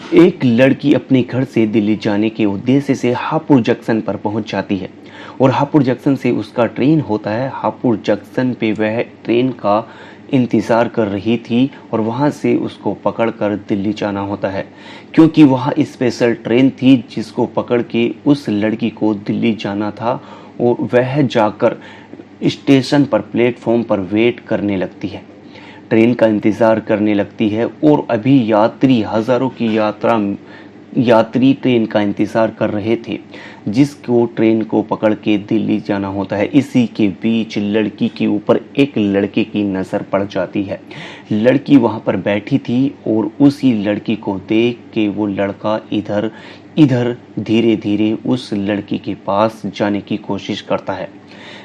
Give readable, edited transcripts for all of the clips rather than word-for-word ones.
एक लड़की अपने घर से दिल्ली जाने के उद्देश्य से हापुड़ जंक्शन पर पहुंच जाती है और हापुड़ जंक्शन से उसका ट्रेन होता है। हापुड़ जंक्शन पे वह ट्रेन का इंतज़ार कर रही थी और वहां से उसको पकड़कर दिल्ली जाना होता है, क्योंकि वह स्पेशल ट्रेन थी जिसको पकड़ के उस लड़की को दिल्ली जाना था। और वह जाकर स्टेशन पर प्लेटफॉर्म पर वेट करने लगती है, ट्रेन का इंतज़ार करने लगती है। और अभी यात्री हज़ारों की यात्री ट्रेन का इंतज़ार कर रहे थे जिसको ट्रेन को पकड़ के दिल्ली जाना होता है। इसी के बीच लड़की के ऊपर एक लड़के की नज़र पड़ जाती है। लड़की वहाँ पर बैठी थी और उसी लड़की को देख के वो लड़का इधर इधर धीरे धीरे उस लड़की के पास जाने की कोशिश करता है,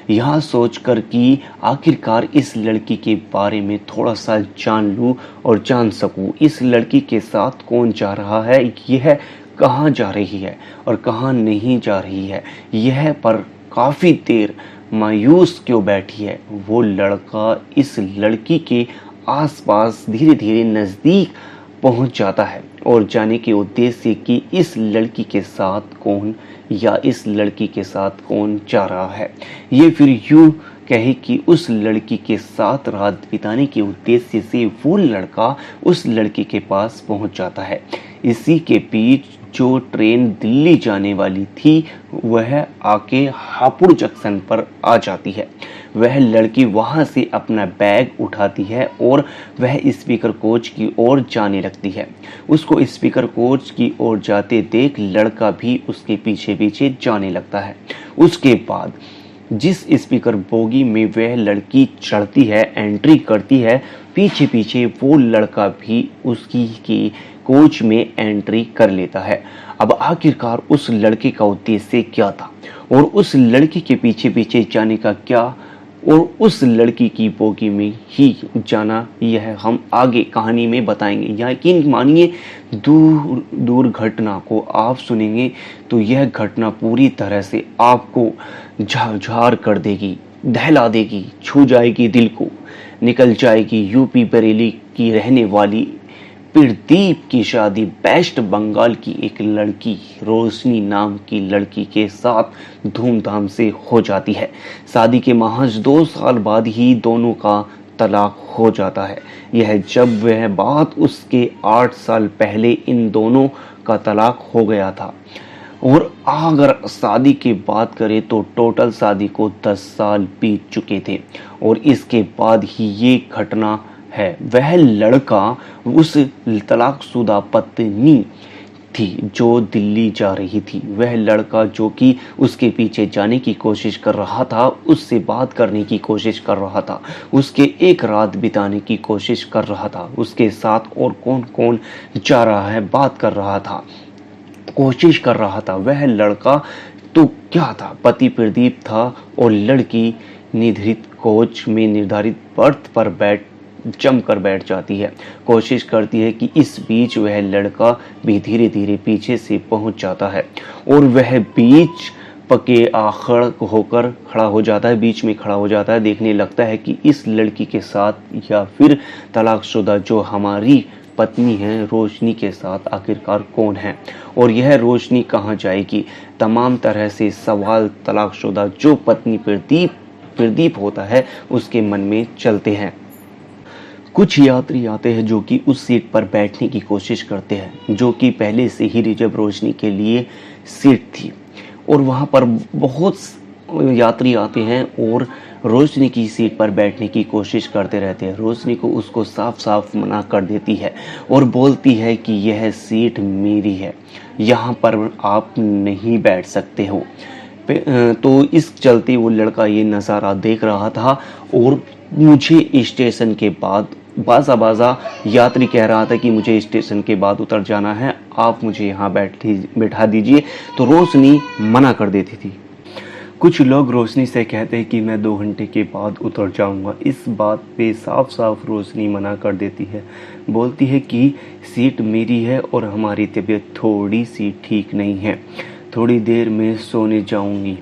यह सोचकर कि आखिरकार इस लड़की के बारे में थोड़ा सा जान लूं और जान सकूं, इस लड़की के साथ कौन जा रहा है, यह कहाँ जा रही है और कहाँ नहीं जा रही है, यह पर काफ़ी देर मायूस क्यों बैठी है। वो लड़का इस लड़की के आसपास धीरे धीरे नज़दीक पहुंच जाता है और जाने के उद्देश्य कि इस लड़की के साथ कौन या इस लड़की के साथ कौन जा रहा है। ये फिर यूं कहे कि उस लड़की के साथ रात बिताने के उद्देश्य से वो लड़का उस लड़की के पास पहुंच जाता है। इसी के बीच जो ट्रेन दिल्ली जाने वाली थी वह आके हापुड़ जंक्शन पर आ जाती है। वह लड़की वहां से अपना बैग उठाती है और वह स्पीकर कोच की ओर जाने लगती है। उसको स्पीकर कोच की ओर जाते देख लड़का भी उसके पीछे पीछे जाने लगता है। उसके बाद जिस स्पीकर बोगी में वह लड़की चढ़ती है, एंट्री करती है, पीछे पीछे वो लड़का भी उसकी की कोच में एंट्री कर लेता है। अब आखिरकार उस लड़के का उद्देश्य क्या था और उस लड़की के पीछे पीछे जाने का क्या और उस लड़की की बोगी में ही जाना, यह हम आगे कहानी में बताएंगे। यकीन मानिए दूर दूर घटना को आप सुनेंगे तो यह घटना पूरी तरह से आपको झार कर देगी, दहला देगी, छू जाएगी दिल को। निकल जाएगी यूपी बरेली की रहने वाली प्रदीप की शादी वेस्ट बंगाल की एक लड़की रोशनी नाम की लड़की के साथ धूमधाम से हो जाती है। शादी के महज 2 साल बाद ही दोनों का तलाक हो जाता है। यह जब वह बात उसके 8 साल पहले इन दोनों का तलाक हो गया था। और अगर शादी की बात करें तो टोटल शादी को 10 साल बीत चुके थे और इसके बाद ही ये घटना है। वह लड़का उस तलाकशुदा पत्नी थी जो दिल्ली जा रही थी। वह लड़का जो कि उसके पीछे जाने की कोशिश कर रहा था, उससे बात करने की कोशिश कर रहा था, उसके एक रात बिताने की कोशिश कर रहा था, उसके साथ और कौन कौन जा रहा है बात कर रहा था, कोशिश कर रहा था। वह लड़का तो क्या था, पति प्रदीप था और लड़की निर्धारित कोच में निर्धारित बर्थ पर जमकर बैठ जाती है। कोशिश करती है कि इस बीच वह लड़का भी धीरे धीरे पीछे से पहुंच जाता है और वह बीच पके आखड़ होकर खड़ा हो जाता है, बीच में खड़ा हो जाता है। देखने लगता है कि इस लड़की के साथ या फिर तलाकशुदा जो हमारी पत्नी है रोशनी के साथ आखिरकार कौन है और यह रोशनी कहाँ जाएगी। तमाम तरह से सवाल तलाकशुदा जो पत्नी प्रदीप होता है उसके मन में चलते हैं। कुछ यात्री आते हैं जो कि उस सीट पर बैठने की कोशिश करते हैं जो कि पहले से ही रिजर्व रोशनी के लिए सीट थी और वहाँ पर बहुत यात्री आते हैं और रोशनी की सीट पर बैठने की कोशिश करते रहते हैं। रोशनी को उसको साफ साफ मना कर देती है और बोलती है कि यह सीट मेरी है, यहाँ पर आप नहीं बैठ सकते हो। तो इस चलते वो लड़का ये नज़ारा देख रहा था और मुझे स्टेशन के बाद बाजा यात्री कह रहा था कि मुझे स्टेशन के बाद उतर जाना है, आप मुझे यहाँ बैठा दीजिए, तो रोशनी मना कर देती थी। कुछ लोग रोशनी से कहते हैं कि मैं 2 घंटे के बाद उतर जाऊंगा। इस बात पे साफ साफ रोशनी मना कर देती है, बोलती है कि सीट मेरी है और हमारी तबीयत थोड़ी सी ठीक नहीं है, थोड़ी देर में सोने जाऊंगी।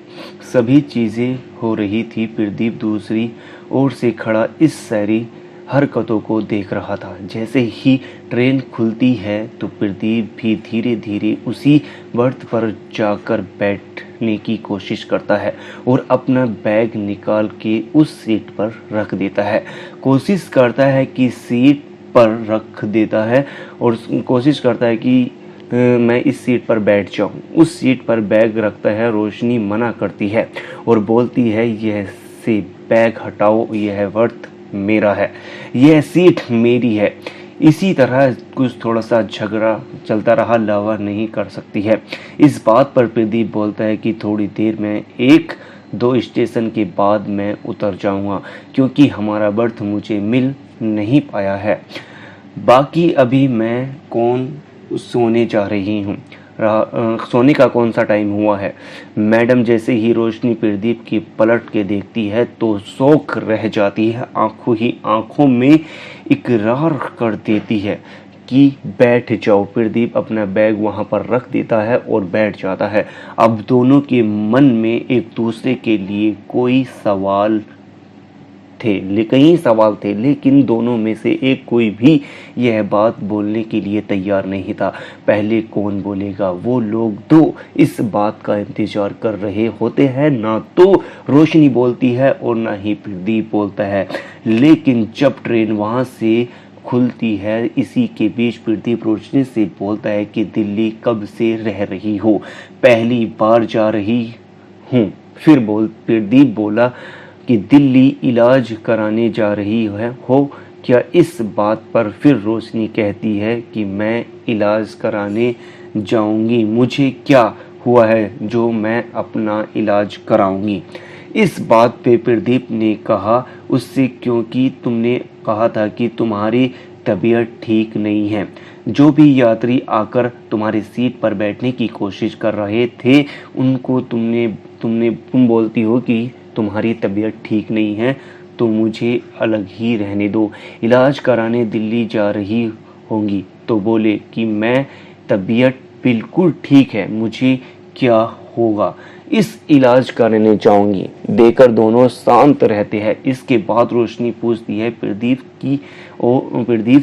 सभी चीज़ें हो रही थी। प्रदीप दूसरी ओर से खड़ा इस सारी हरकतों को देख रहा था। जैसे ही ट्रेन खुलती है तो प्रदीप भी धीरे धीरे उसी बर्थ पर जाकर बैठने की कोशिश करता है और अपना बैग निकाल के उस सीट पर रख देता है। कोशिश करता है कि सीट पर रख देता है और कोशिश करता है कि मैं इस सीट पर बैठ जाऊं। उस सीट पर बैग रखता है। रोशनी मना करती है और बोलती है, यह से बैग हटाओ, यह बर्थ मेरा है, यह सीट मेरी है। इसी तरह कुछ थोड़ा सा झगड़ा चलता रहा। लावा नहीं कर सकती है। इस बात पर प्रदीप बोलता है कि थोड़ी देर में 1-2 स्टेशन के बाद मैं उतर जाऊंगा क्योंकि हमारा बर्थ मुझे मिल नहीं पाया है। बाकी अभी मैं सोने जा रही हूँ। सोने का कौन सा टाइम हुआ है। मैडम जैसे ही रोशनी प्रदीप की पलट के देखती है तो शौक रह जाती है। आंखों में इकरार कर देती है कि बैठ जाओ। प्रदीप अपना बैग वहां पर रख देता है और बैठ जाता है। अब दोनों के मन में एक दूसरे के लिए कई सवाल थे, लेकिन दोनों में से एक कोई भी यह बात बोलने के लिए तैयार नहीं था। पहले कौन बोलेगा। वो लोग दो इस बात का इंतजार कर रहे होते हैं। ना तो रोशनी बोलती है और ना ही प्रदीप बोलता है। लेकिन जब ट्रेन वहां से खुलती है, इसी के बीच प्रदीप रोशनी से बोलता है कि दिल्ली कब से रह रही हो। पहली बार जा रही हूँ। फिर प्रदीप बोला कि दिल्ली इलाज कराने जा रही हो क्या। इस बात पर फिर रोशनी कहती है कि मैं इलाज कराने जाऊंगी, मुझे क्या हुआ है जो मैं अपना इलाज कराऊंगी। इस बात पे प्रदीप ने कहा उससे, क्योंकि तुमने कहा था कि तुम्हारी तबीयत ठीक नहीं है। जो भी यात्री आकर तुम्हारी सीट पर बैठने की कोशिश कर रहे थे उनको तुम बोलती हो कि तुम्हारी तबीयत ठीक नहीं है, तो मुझे अलग ही रहने दो। इलाज कराने दिल्ली जा रही होंगी तो बोले कि मैं तबीयत बिल्कुल ठीक है, मुझे क्या होगा, इस इलाज कराने जाऊंगी। देकर दोनों शांत रहते हैं। इसके बाद रोशनी पूछती है प्रदीप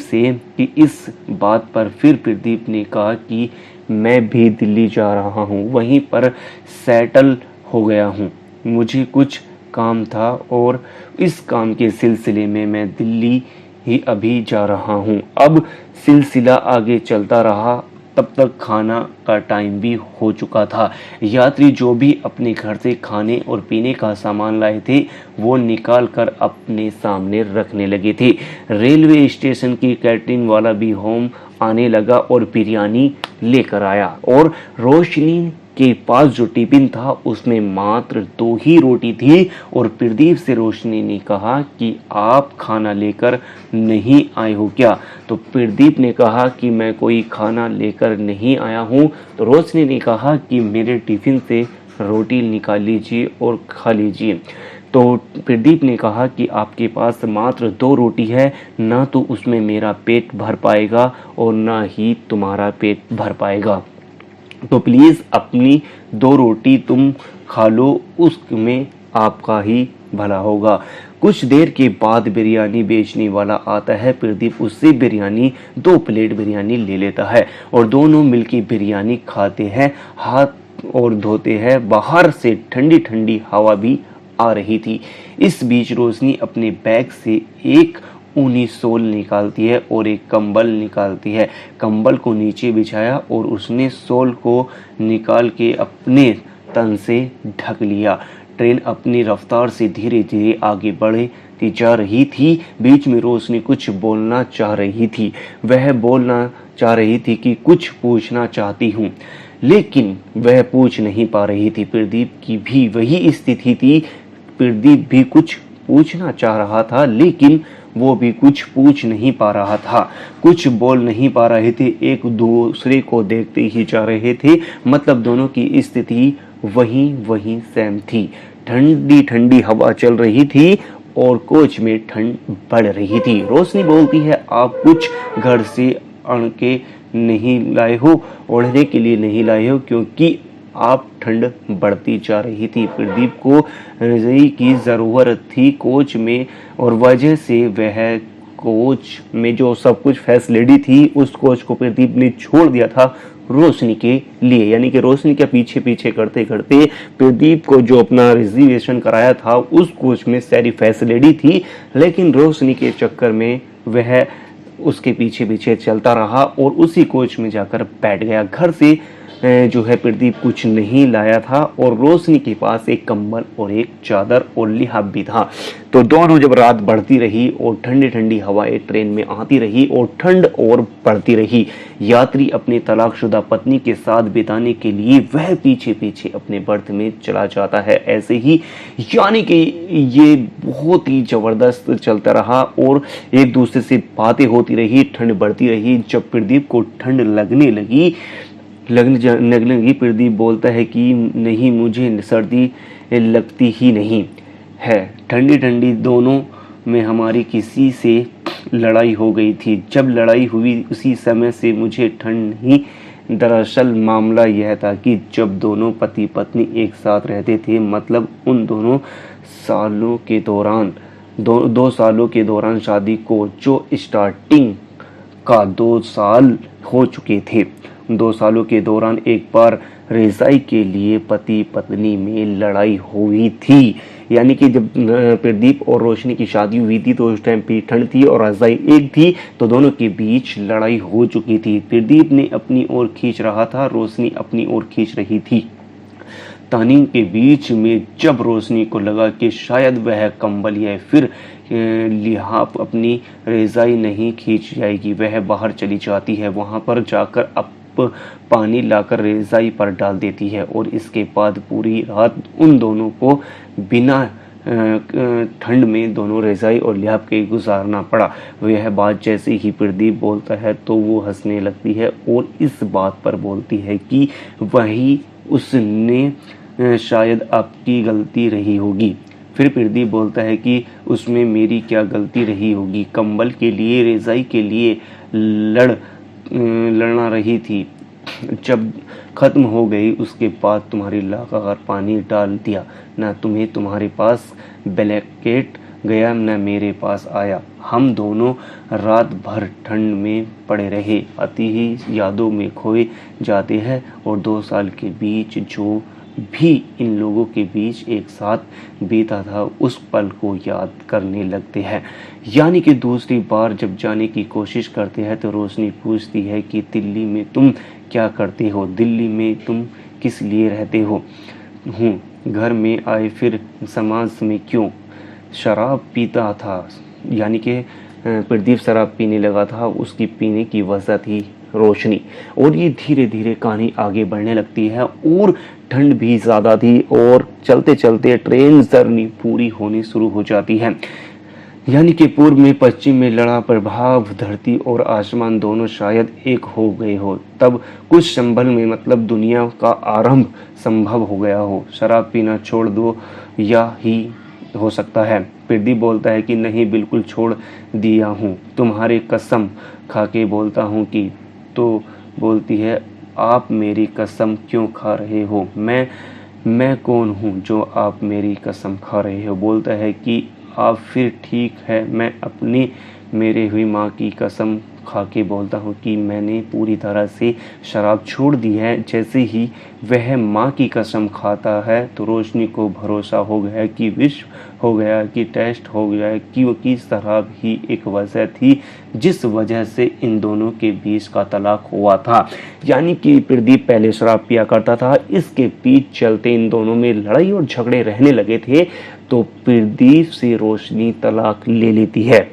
से कि इस बात पर फिर प्रदीप ने कहा कि मैं भी दिल्ली जा रहा हूँ, वहीं पर सेटल हो गया हूँ। मुझे कुछ काम था और इस काम के सिलसिले में मैं दिल्ली ही अभी जा रहा हूँ। अब सिलसिला आगे चलता रहा। तब तक खाना का टाइम भी हो चुका था। यात्री जो भी अपने घर से खाने और पीने का सामान लाए थे वो निकाल कर अपने सामने रखने लगे थे। रेलवे स्टेशन की कैटरिंग वाला भी होम आने लगा और बिरयानी लेकर आया और रोशनी के पास जो टिफिन था उसमें मात्र 2 ही रोटी थी और प्रदीप से रोशनी ने कहा कि आप खाना लेकर नहीं आए हो क्या। तो प्रदीप ने कहा कि मैं कोई खाना लेकर नहीं आया हूँ। तो रोशनी ने कहा कि मेरे टिफिन से रोटी निकाल लीजिए और खा लीजिए। तो प्रदीप ने कहा कि आपके पास मात्र 2 रोटी है, ना तो उसमें मेरा पेट भर पाएगा और ना ही तुम्हारा पेट भर पाएगा, तो प्लीज़ अपनी 2 रोटी तुम खा लो, उसमें आपका ही भला होगा। कुछ देर के बाद बिरयानी बेचने वाला आता है। प्रदीप उससे 2 प्लेट बिरयानी ले लेता है और दोनों मिलकर बिरयानी खाते हैं, हाथ और धोते हैं। बाहर से ठंडी ठंडी हवा भी आ रही थी। इस बीच रोशनी अपने बैग से एक ऊनी सोल निकालती है और एक कंबल निकालती है। कंबल को नीचे बिछाया और उसने सोल को निकाल के अपने तन से ढक लिया। ट्रेन अपनी रफ्तार से धीरे धीरे आगे बढ़ती जा रही थी। बीच में रोशनी कुछ बोलना चाह रही थी। वह बोलना चाह रही थी कि कुछ पूछना चाहती हूँ, लेकिन वह पूछ नहीं पा रही थी। प्रदीप की भी वही स्थिति थी। प्रदीप भी कुछ पूछना चाह रहा था, लेकिन वो भी कुछ पूछ नहीं पा रहा था, कुछ बोल नहीं पा रहे थे। एक दूसरे को देखते ही जा रहे थे। मतलब दोनों की स्थिति वही सेम थी। ठंडी ठंडी हवा चल रही थी और कोच में ठंड बढ़ रही थी। रोशनी बोलती है, आप कुछ घर से अड़ के नहीं लाए हो, ओढ़ने के लिए नहीं लाए हो, क्योंकि आप ठंड बढ़ती जा रही थी। प्रदीप को रज़ाई की ज़रूरत थी कोच में और वजह से वह कोच में जो सब कुछ फैसिलिटी थी उस कोच को प्रदीप ने छोड़ दिया था रोशनी के लिए। यानी कि रोशनी के पीछे पीछे करते करते प्रदीप को जो अपना रिजर्वेशन कराया था उस कोच में सारी फैसिलिटी थी, लेकिन रोशनी के चक्कर में वह उसके पीछे पीछे चलता रहा और उसी कोच में जाकर बैठ गया। घर से जो है प्रदीप कुछ नहीं लाया था और रोशनी के पास एक कंबल और एक चादर और लिहाफ भी था। तो दोनों जब रात बढ़ती रही और ठंडी ठंडी हवाएं ट्रेन में आती रही और ठंड और बढ़ती रही, यात्री अपने तलाकशुदा पत्नी के साथ बिताने के लिए वह पीछे पीछे अपने बर्थ में चला जाता है। ऐसे ही यानी कि ये बहुत ही जबरदस्त चलता रहा और एक दूसरे से बातें होती रही, ठंड बढ़ती रही। जब प्रदीप को ठंड लगने लगी प्रदीप बोलता है कि नहीं, मुझे सर्दी लगती ही नहीं है। ठंडी ठंडी दोनों में हमारी किसी से लड़ाई हो गई थी। जब लड़ाई हुई उसी समय से मुझे ठंड नहीं। दरअसल मामला यह था कि जब दोनों पति पत्नी एक साथ रहते थे, मतलब उन दोनों सालों के दौरान दो सालों के दौरान शादी को जो स्टार्टिंग का 2 साल हो चुके थे, 2 सालों के दौरान एक बार रज़ाई के लिए पति पत्नी में लड़ाई हुई थी। यानी कि जब प्रदीप और रोशनी की शादी हुई थी तो उस टाइम पे ठंड थी और रज़ाई एक थी, तो दोनों के बीच लड़ाई हो चुकी थी। प्रदीप ने अपनी ओर खींच रहा था, रोशनी अपनी ओर खींच रही थी। तानीम के बीच में जब रोशनी को लगा कि शायद वह कंबल या फिर लिहाफ अपनी रज़ाई नहीं खींच जाएगी, वह बाहर चली जाती है। वहां पर जाकर अब पानी लाकर रज़ाई पर डाल देती है और इसके बाद पूरी रात उन दोनों को बिना ठंड में दोनों रज़ाई और लिहाफ के गुजारना पड़ा। यह बात जैसे ही प्रदीप बोलता है तो वो हंसने लगती है और इस बात पर बोलती है कि वही उसने शायद आपकी गलती रही होगी। फिर प्रदीप बोलता है कि उसमें मेरी क्या गलती रही होगी, कंबल के लिए रज़ाई के लिए लड़ना रही थी। जब खत्म हो गई उसके बाद तुम्हारी लगातार पानी डाल दिया, ना तुम्हें तुम्हारे पास ब्लैंकेट गया न मेरे पास आया। हम दोनों रात भर ठंड में पड़े रहे, अति ही यादों में खोए जाते हैं और 2 साल के बीच जो भी इन लोगों के बीच एक साथ बीता था उस पल को याद करने लगते हैं। यानी कि दूसरी बार जब जाने की कोशिश करते हैं तो रोशनी पूछती है कि दिल्ली में तुम क्या करते हो, दिल्ली में तुम किस लिए रहते हो? घर में आए फिर समाज में क्यों? शराब पीता था। यानी कि प्रदीप शराब पीने लगा था, उसकी पीने की वजह थी रोशनी। और ये धीरे धीरे कहानी आगे बढ़ने लगती है और ठंड भी ज़्यादा थी और चलते चलते ट्रेन जर्नी पूरी होनी शुरू हो जाती है। यानी कि पूर्व में पश्चिम में लड़ा प्रभाव, धरती और आसमान दोनों शायद एक हो गए हो। तब कुछ संभल में मतलब दुनिया का आरंभ संभव हो गया हो। शराब पीना छोड़ दो या ही हो सकता है। प्रदीप बोलता है कि नहीं, बिल्कुल छोड़ दिया हूँ, तुम्हारे कसम खा के बोलता हूँ कि। तो बोलती है, आप मेरी कसम क्यों खा रहे हो? मैं कौन हूँ जो आप मेरी कसम खा रहे हो? बोलता है कि आप फिर ठीक है, मैं अपनी मेरे हुई माँ की कसम खा के बोलता हूँ कि मैंने पूरी तरह से शराब छोड़ दी है। जैसे ही वह माँ की कसम खाता है तो रोशनी को भरोसा हो गया कि विश्व हो गया कि टेस्ट हो गया कि वो किस शराब ही एक वजह थी जिस वजह से इन दोनों के बीच का तलाक हुआ था। यानी कि प्रदीप पहले शराब पिया करता था, इसके बीच चलते इन दोनों में लड़ाई और झगड़े रहने लगे थे, तो प्रदीप से रोशनी तलाक ले लेती है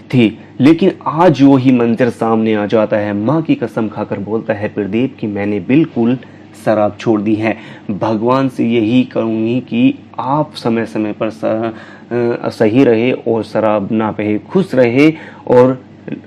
थी। लेकिन आज वही मंजर सामने आ जाता है। माँ की कसम खाकर बोलता है प्रदीप कि मैंने बिल्कुल शराब छोड़ दी है। भगवान से यही कहूँगी कि आप समय समय पर सही रहे और शराब ना पिए, खुश रहे और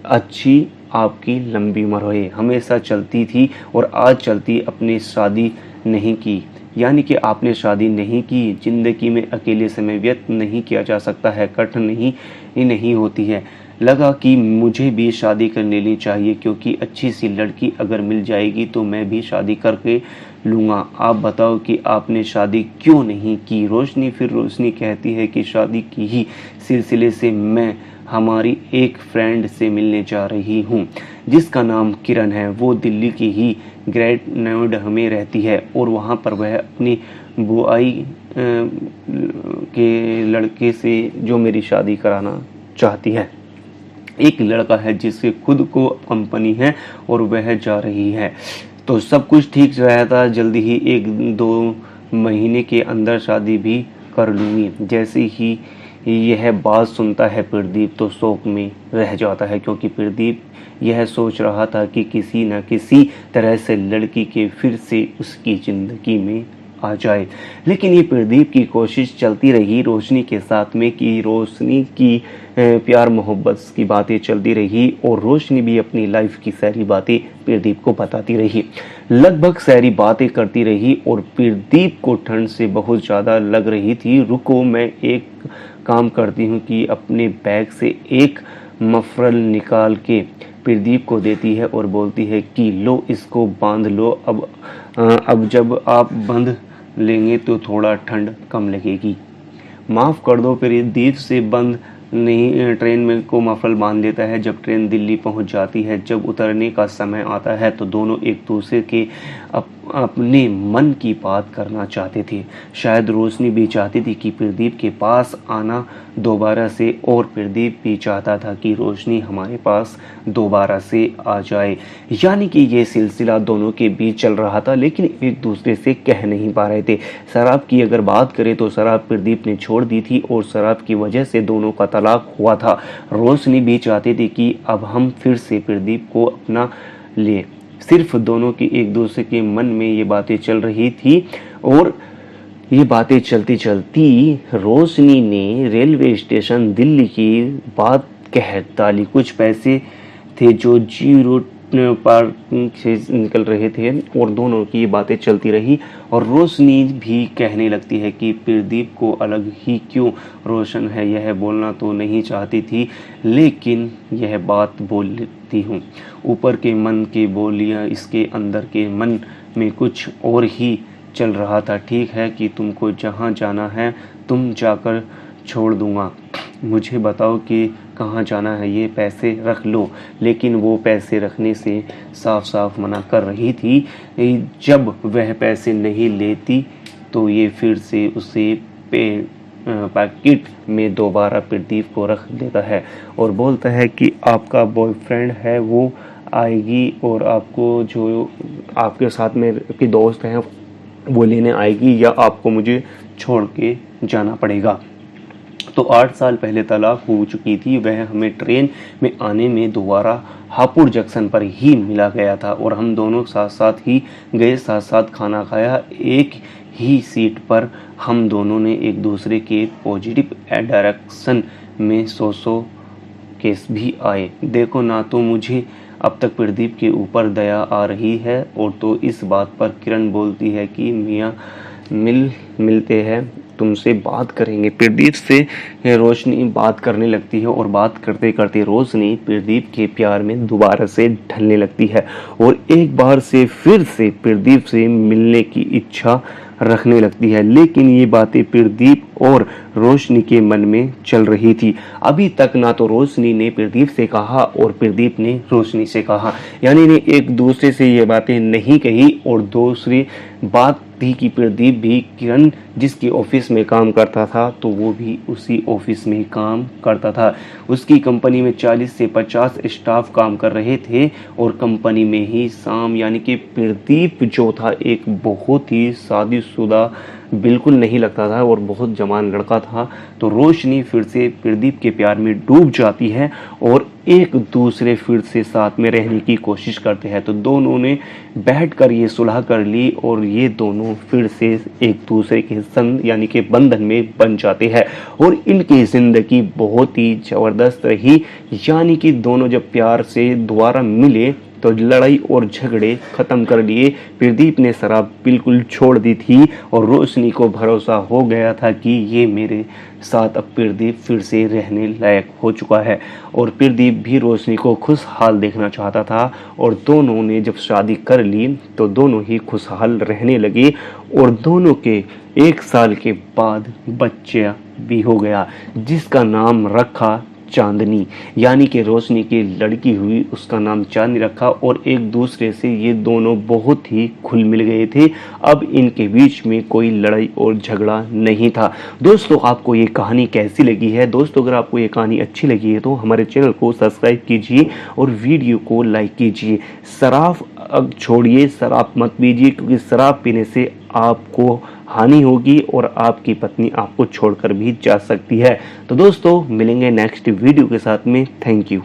अच्छी आपकी लंबी उम्र रहे। हमेशा चलती थी और आज चलती, अपनी शादी नहीं की। यानी कि आपने शादी नहीं की। जिंदगी में अकेले समय व्यतीत नहीं किया जा सकता है, कठिन नहीं होती है। लगा कि मुझे भी शादी कर लेनी चाहिए क्योंकि अच्छी सी लड़की अगर मिल जाएगी तो मैं भी शादी करके लूँगा। आप बताओ कि आपने शादी क्यों नहीं की? रोशनी कहती है कि शादी की ही सिलसिले से मैं हमारी एक फ्रेंड से मिलने जा रही हूँ जिसका नाम किरण है। वो दिल्ली की ही ग्रेट नोएडा में रहती है और वहाँ पर वह अपनी बुआई के लड़के से जो मेरी शादी कराना चाहती है। एक लड़का है जिसके खुद को कंपनी है और वह जा रही है। तो सब कुछ ठीक रहा था, जल्दी ही 1-2 महीने के अंदर शादी भी कर लूँगी। जैसे ही यह बात सुनता है प्रदीप तो शौक में रह जाता है, क्योंकि प्रदीप यह सोच रहा था कि किसी न किसी तरह से लड़की के फिर से उसकी ज़िंदगी में आ जाए। लेकिन ये प्रदीप की कोशिश चलती रही रोशनी के साथ में कि रोशनी की प्यार मोहब्बत की बातें चलती रही और रोशनी भी अपनी लाइफ की सारी बातें प्रदीप को बताती रही, लगभग सारी बातें करती रही। और प्रदीप को ठंड से बहुत ज़्यादा लग रही थी। रुको, मैं एक काम करती हूँ कि अपने बैग से एक मफरल निकाल के प्रदीप को देती है और बोलती है कि लो इसको बांध लो। अब जब आप बांध लेंगे तो थोड़ा ठंड कम लगेगी। माफ़ कर दो, प्रदीप से बंद नहीं ट्रेन में को मफरल बांध लेता है। जब ट्रेन दिल्ली पहुंच जाती है, जब उतरने का समय आता है तो दोनों एक दूसरे के अपने मन की बात करना चाहते थे। शायद रोशनी भी चाहती थी कि प्रदीप के पास आना दोबारा से, और प्रदीप भी चाहता था कि रोशनी हमारे पास दोबारा से आ जाए। यानी कि ये सिलसिला दोनों के बीच चल रहा था, लेकिन एक दूसरे से कह नहीं पा रहे थे। शराब की अगर बात करें तो शराब प्रदीप ने छोड़ दी थी और शराब की वजह से दोनों का तलाक हुआ था। रोशनी भी चाहती थी कि अब हम फिर से प्रदीप को अपना ले। सिर्फ दोनों की एक दूसरे के मन में ये बातें चल रही थी। और ये बातें चलती चलती रोशनी ने रेलवे स्टेशन दिल्ली की बात कह डाली। कुछ पैसे थे जो जीरो पार्किंग से निकल रहे थे और दोनों की ये बातें चलती रही। और रोशनी भी कहने लगती है कि प्रदीप को अलग ही क्यों रोशन है। यह बोलना तो नहीं चाहती थी, लेकिन यह बात बोलती हूँ। ऊपर के मन की बोलियाँ इसके अंदर के मन में कुछ और ही चल रहा था। ठीक है कि तुमको जहाँ जाना है तुम जाकर छोड़ दूँगा, मुझे बताओ कि कहाँ जाना है, ये पैसे रख लो। लेकिन वो पैसे रखने से साफ साफ मना कर रही थी। जब वह पैसे नहीं लेती तो ये फिर से उसे पैकेट में दोबारा प्रदीप को रख देता है और बोलता है कि आपका बॉयफ्रेंड है, वो आएगी और आपको जो आपके साथ में की दोस्त हैं वो लेने आएगी, या आपको मुझे छोड़ के जाना पड़ेगा। तो 8 साल पहले तलाक हो चुकी थी। वह हमें ट्रेन में आने में दोबारा हापुड़ जंक्शन पर ही मिला गया था और हम दोनों साथ साथ ही गए, साथ साथ खाना खाया। एक ही सीट पर हम दोनों ने एक दूसरे के पॉजिटिव डायरेक्शन में 100 केस भी आए। देखो ना, तो मुझे अब तक प्रदीप के ऊपर दया आ रही है। और तो इस बात पर किरण बोलती है कि मियाँ मिलते हैं, तुमसे बात करेंगे। प्रदीप से रोशनी बात करने लगती है और बात करते करते रोशनी प्रदीप के प्यार में दोबारा से ढलने लगती है और एक बार से फिर से प्रदीप से मिलने की इच्छा रखने लगती है। लेकिन ये बातें प्रदीप और रोशनी के मन में चल रही थी। अभी तक ना तो रोशनी ने प्रदीप से कहा और प्रदीप ने रोशनी से कहा, यानी ने एक दूसरे से ये बातें नहीं कही। और दूसरी बात थी कि प्रदीप भी किरण जिसके ऑफिस में काम करता था तो वो भी उसी ऑफिस में काम करता था। उसकी कंपनी में 40 से 50 स्टाफ काम कर रहे थे और कंपनी में ही शाम, यानी कि प्रदीप जो था एक बहुत ही शादीशुदा बिल्कुल नहीं लगता था और बहुत जवान लड़का था। तो रोशनी फिर से प्रदीप के प्यार में डूब जाती है और एक दूसरे फिर से साथ में रहने की कोशिश करते हैं। तो दोनों ने बैठकर ये सुलह कर ली और ये दोनों फिर से एक दूसरे के संग यानी कि बंधन में बन जाते हैं और इनकी ज़िंदगी बहुत ही ज़बरदस्त रही। यानी कि दोनों जब प्यार से दोबारा मिले तो लड़ाई और झगड़े खत्म कर लिए। प्रदीप ने शराब बिल्कुल छोड़ दी थी और रोशनी को भरोसा हो गया था कि ये मेरे साथ अब प्रदीप फिर से रहने लायक हो चुका है। और प्रदीप भी रोशनी को खुशहाल देखना चाहता था और दोनों ने जब शादी कर ली तो दोनों ही खुशहाल रहने लगे और दोनों के 1 साल के बाद बच्चा भी हो गया जिसका नाम रखा चांदनी यानी कि रोशनी की लड़की हुई, उसका नाम चांदनी रखा और एक दूसरे से ये दोनों बहुत ही घुल मिल गए थे। अब इनके बीच में कोई लड़ाई और झगड़ा नहीं था। दोस्तों आपको ये कहानी कैसी लगी है? दोस्तों अगर आपको ये कहानी अच्छी लगी है तो हमारे चैनल को सब्सक्राइब कीजिए और वीडियो को लाइक कीजिए। शराब अब छोड़िए, शराब मत पीजिए, क्योंकि शराब पीने से आपको हानि होगी और आपकी पत्नी आपको छोड़कर भी जा सकती है। तो दोस्तों मिलेंगे नेक्स्ट वीडियो के साथ में। Thank you.